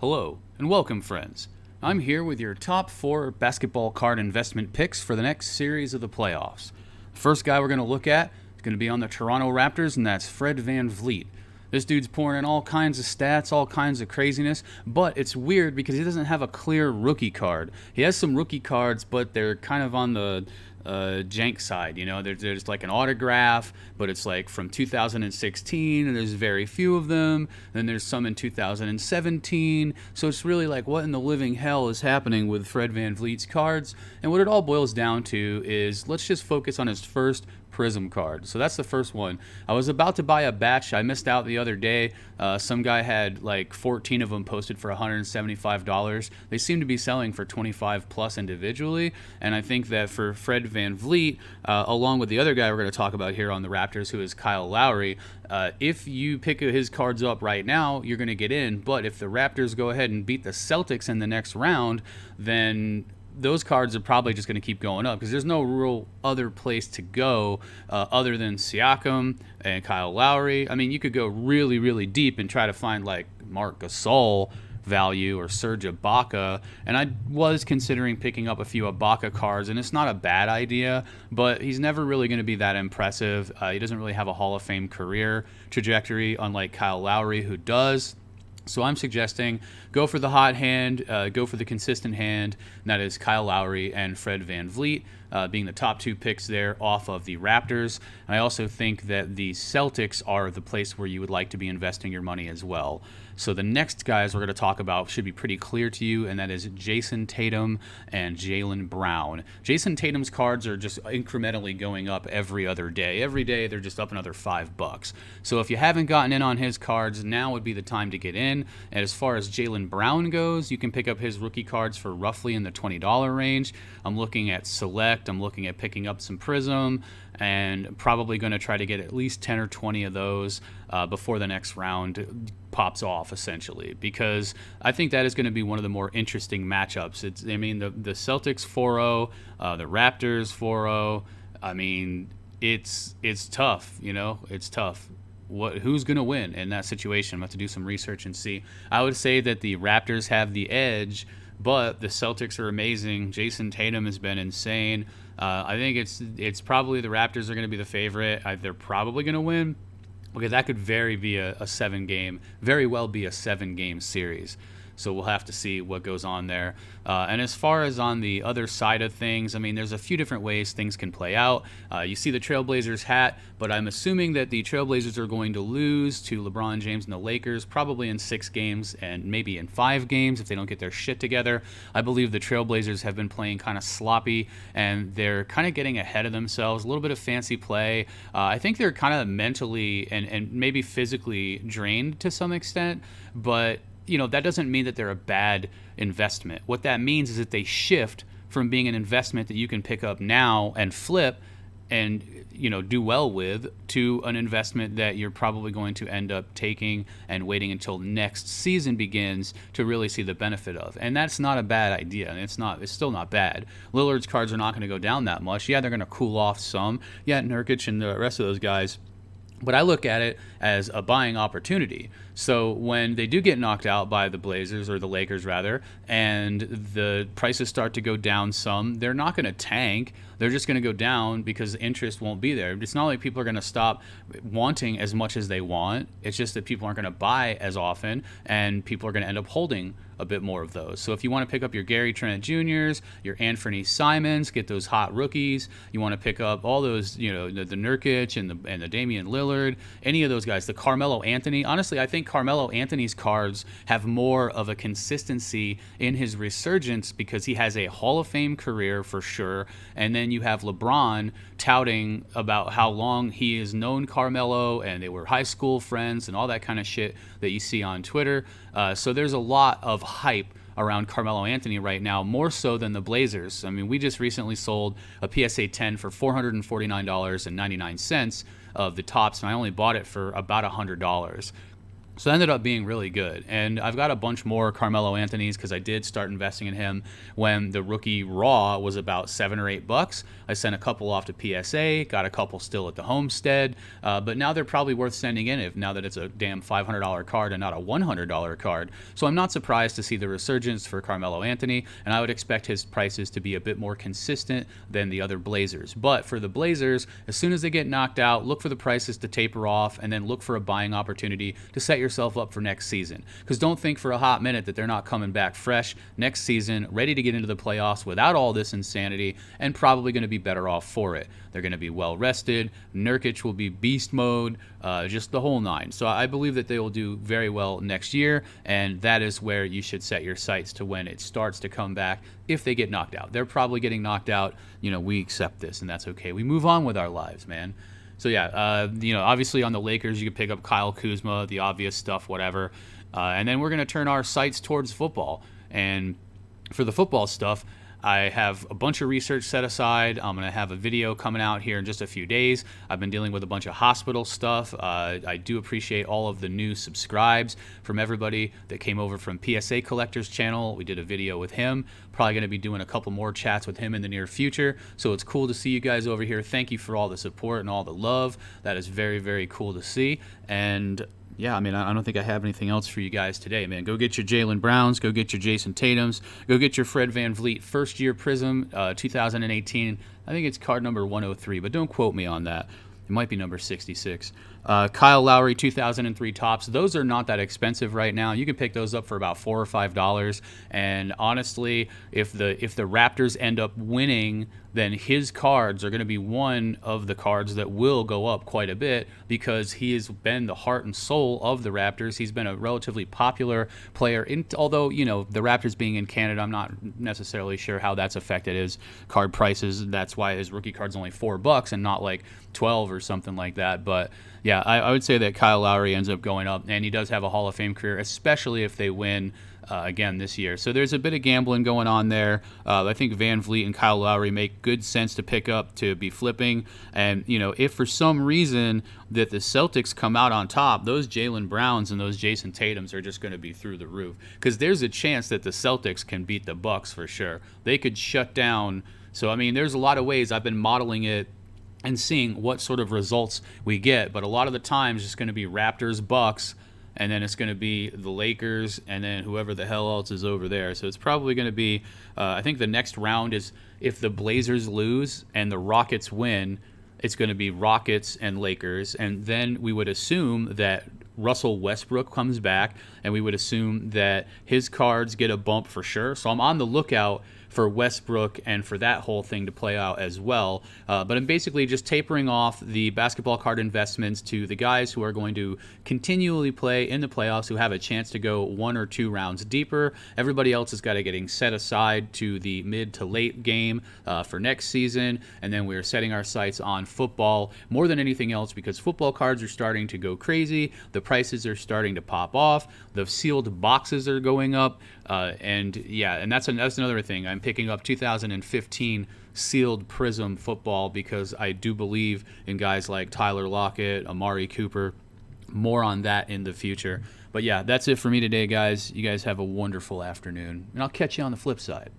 Hello, and welcome, friends. I'm here with your top 4 basketball card investment picks for the next series of the playoffs. The first guy we're going to look at is going to be on the Toronto Raptors, and that's Fred VanVleet. This dude's pouring in all kinds of stats, all kinds of craziness, but it's weird because he doesn't have a clear rookie card. He has some rookie cards, but they're kind of on the jank side, you know. There's like an autograph, but it's like from 2016, and there's very few of them. Then there's some in 2017, so it's really like, what in the living hell is happening with Fred VanVleet's cards? And what it all boils down to is, let's just focus on his first Prism card. So that's the first one. I was about to buy a batch. I missed out the other day. Some guy had like 14 of them posted for $175. They seem to be selling for 25 plus individually. And I think that for Fred VanVleet, along with the other guy we're going to talk about here on the Raptors, who is Kyle Lowry, if you pick his cards up right now, you're going to get in. But if the Raptors go ahead and beat the Celtics in the next round, then those cards are probably just going to keep going up because there's no real other place to go other than Siakam and Kyle Lowry. I mean, you could go really, really deep and try to find like Marc Gasol value or Serge Ibaka, and I was considering picking up a few Ibaka cards, and it's not a bad idea, but he's never really going to be that impressive. He doesn't really have a Hall of Fame career trajectory, unlike Kyle Lowry, who does. So I'm suggesting go for the hot hand, go for the consistent hand, and that is Kyle Lowry and Fred VanVleet being the top 2 picks there off of the Raptors. And I also think that the Celtics are the place where you would like to be investing your money as well. So the next guys we're going to talk about should be pretty clear to you, and that is Jason Tatum and Jaylen Brown. Jason Tatum's cards are just incrementally going up every other day. Every day they're just up another $5. So if you haven't gotten in on his cards, now would be the time to get in. And as far as Jaylen Brown goes, you can pick up his rookie cards for roughly in the $20 range. I'm looking at Select. I'm looking at picking up some Prism, and probably going to try to get at least 10 or 20 of those before the next round pops off, essentially, because I think that is going to be one of the more interesting matchups. The Celtics 4-0, the Raptors 4-0. I mean, it's tough, you know, it's tough. Who's going to win in that situation? I'm going to have to do some research and see. I would say that the Raptors have the edge, but the Celtics are amazing. Jason Tatum has been insane. I think it's probably the Raptors are going to be the favorite. They're probably going to win. Okay, that could very well be a 7-game series. So we'll have to see what goes on there. And as far as on the other side of things, I mean, there's a few different ways things can play out. You see the Trailblazers hat, but I'm assuming that the Trailblazers are going to lose to LeBron James and the Lakers, probably in 6 games and maybe in 5 games if they don't get their shit together. I believe the Trailblazers have been playing kind of sloppy, and they're kind of getting ahead of themselves, a little bit of fancy play. I think they're kind of mentally and maybe physically drained to some extent, but you know, that doesn't mean that they're a bad investment. What that means is that they shift from being an investment that you can pick up now and flip and, you know, do well with, to an investment that you're probably going to end up taking and waiting until next season begins to really see the benefit of. And that's not a bad idea. And it's still not bad. Lillard's cards are not going to go down that much. Yeah, they're going to cool off some. Yeah, Nurkic and the rest of those guys. But I look at it as a buying opportunity. So when they do get knocked out by the Blazers, or the Lakers rather, and the prices start to go down some, they're not going to tank. They're just going to go down because the interest won't be there. It's not like people are going to stop wanting as much as they want. It's just that people aren't going to buy as often, and people are going to end up holding a bit more of those. So if you want to pick up your Gary Trent Jr.'s, your Anthony Simons, get those hot rookies. You want to pick up all those, you know, the Nurkic and the Damian Lillard, any of those guys, the Carmelo Anthony. Honestly, I think Carmelo Anthony's cards have more of a consistency in his resurgence because he has a Hall of Fame career for sure. And then you have LeBron touting about how long he has known Carmelo and they were high school friends and all that kind of shit that you see on Twitter. So there's a lot of hype around Carmelo Anthony right now, more so than the Blazers. I mean, we just recently sold a PSA 10 for $449.99 of the tops, and I only bought it for about $100. So it ended up being really good. And I've got a bunch more Carmelo Anthony's because I did start investing in him when the rookie raw was about $7 or $8. I sent a couple off to PSA, got a couple still at the homestead, but now they're probably worth sending in if now that it's a damn $500 card and not a $100 card. So I'm not surprised to see the resurgence for Carmelo Anthony, and I would expect his prices to be a bit more consistent than the other Blazers. But for the Blazers, as soon as they get knocked out, look for the prices to taper off, and then look for a buying opportunity to set yourself up for next season. Because don't think for a hot minute that they're not coming back fresh next season, ready to get into the playoffs without all this insanity, and probably going to be better off for it. They're going to be well rested. Nurkic will be beast mode, just the whole nine. So I believe that they will do very well next year, and that is where you should set your sights to when it starts to come back if they get knocked out. They're probably getting knocked out. We accept this, and that's okay. We move on with our lives, man. So yeah, obviously on the Lakers, you can pick up Kyle Kuzma, the obvious stuff, whatever. And then we're going to turn our sights towards football. And for the football stuff, I have a bunch of research set aside. I'm going to have a video coming out here in just a few days. I've been dealing with a bunch of hospital stuff. I do appreciate all of the new subscribes from everybody that came over from PSA Collector's channel. We did a video with him. Probably going to be doing a couple more chats with him in the near future. So it's cool to see you guys over here. Thank you for all the support and all the love. That is very, very cool to see. And yeah, I mean, I don't think I have anything else for you guys today, man. Go get your Jaylen Browns. Go get your Jason Tatums. Go get your Fred VanVleet first-year Prism 2018. I think it's card number 103, but don't quote me on that. It might be number 66. Kyle Lowry 2003 tops. Those are not that expensive right now. You can pick those up for about $4 or $5. And honestly, if the Raptors end up winning, then his cards are going to be one of the cards that will go up quite a bit because he has been the heart and soul of the Raptors. He's been a relatively popular player. Although, the Raptors being in Canada, I'm not necessarily sure how that's affected his card prices. That's why his rookie card's only $4 and not like 12 or something like that. But yeah, I would say that Kyle Lowry ends up going up, and he does have a Hall of Fame career, especially if they win again this year. So there's a bit of gambling going on there. I think VanVleet and Kyle Lowry make good sense to pick up to be flipping. And, if for some reason that the Celtics come out on top, those Jaylen Browns and those Jason Tatums are just going to be through the roof. Because there's a chance that the Celtics can beat the Bucks for sure. They could shut down. So, I mean, there's a lot of ways I've been modeling it and seeing what sort of results we get. But a lot of the times it's going to be Raptors, Bucks, and then it's going to be the Lakers, and then whoever the hell else is over there. So it's probably going to be, I think the next round is if the Blazers lose and the Rockets win, it's going to be Rockets and Lakers. And then we would assume that Russell Westbrook comes back, and we would assume that his cards get a bump for sure. So I'm on the lookout for Westbrook and for that whole thing to play out as well. But I'm basically just tapering off the basketball card investments to the guys who are going to continually play in the playoffs, who have a chance to go 1 or 2 rounds deeper. Everybody else is got to getting set aside to the mid to late game for next season. And then we're setting our sights on football more than anything else because football cards are starting to go crazy. The prices are starting to pop off. The sealed boxes are going up. And that's another thing. I'm picking up 2015 sealed Prism football because I do believe in guys like Tyler Lockett, Amari Cooper. More on that in the future. But yeah, that's it for me today, guys. You guys have a wonderful afternoon, and I'll catch you on the flip side.